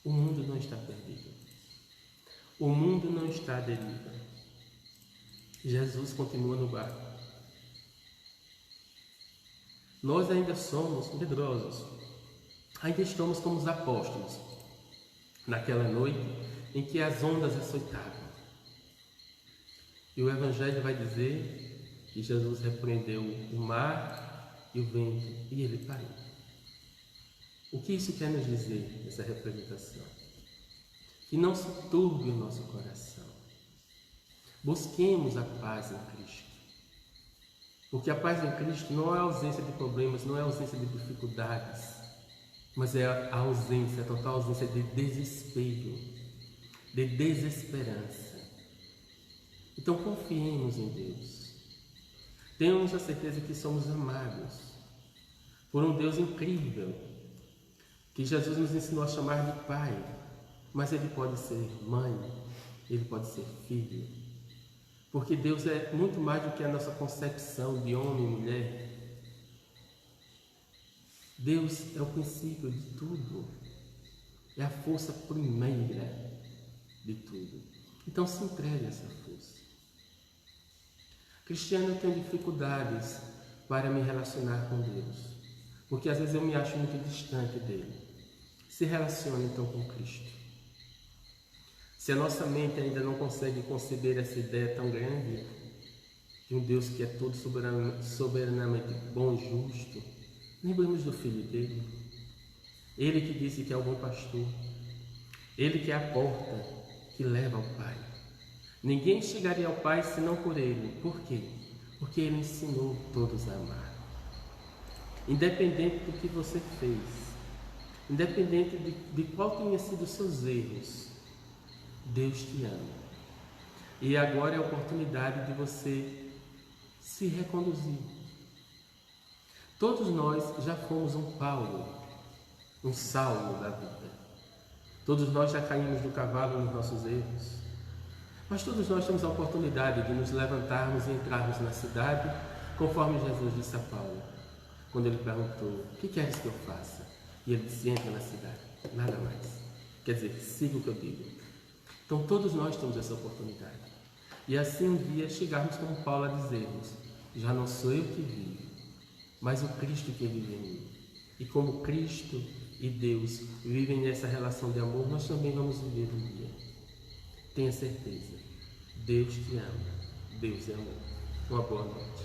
o mundo não está perdido. O mundo não está à deriva. Jesus continua no barco. Nós ainda somos medrosos. Ainda estamos como os apóstolos, naquela noite em que as ondas açoitavam. E o Evangelho vai dizer que Jesus repreendeu o mar e o vento e ele parou. O que isso quer nos dizer, essa representação? Que não se turbe o nosso coração. Busquemos a paz em Cristo. Porque a paz em Cristo não é a ausência de problemas, não é a ausência de dificuldades, mas é a ausência, a total ausência de desespero, de desesperança. Então confiemos em Deus. Tenhamos a certeza que somos amados por um Deus incrível, que Jesus nos ensinou a chamar de Pai, mas Ele pode ser mãe, Ele pode ser filho, porque Deus é muito mais do que a nossa concepção de homem e mulher. Deus é o princípio de tudo, é a força primeira de tudo. Então se entregue a essa força. Cristiano, eu tenho dificuldades para me relacionar com Deus, porque às vezes eu me acho muito distante dele. Se relacione então com Cristo. Se a nossa mente ainda não consegue conceber essa ideia tão grande de um Deus que é todo soberanamente bom e justo, lembremos do Filho dele. Ele que disse que é o bom pastor. Ele que é a porta que leva ao Pai. Ninguém chegaria ao Pai senão por Ele. Por quê? Porque Ele ensinou todos a amar. Independente do que você fez, independente de qual tenha sido os seus erros, Deus te ama. E agora é a oportunidade de você se reconduzir. Todos nós já fomos um Paulo, um Saulo da vida. Todos nós já caímos do cavalo nos nossos erros. Mas todos nós temos a oportunidade de nos levantarmos e entrarmos na cidade, conforme Jesus disse a Paulo, quando ele perguntou, o que queres que eu faça? E ele disse, entra na cidade, nada mais. Quer dizer, siga o que eu digo. Então todos nós temos essa oportunidade. E assim um dia chegarmos como Paulo a dizermos, já não sou eu que vivo, mas o Cristo que vive em mim. E como Cristo e Deus vivem nessa relação de amor, nós também vamos viver um dia. Tenha certeza, Deus te ama, Deus é amor. Uma boa noite.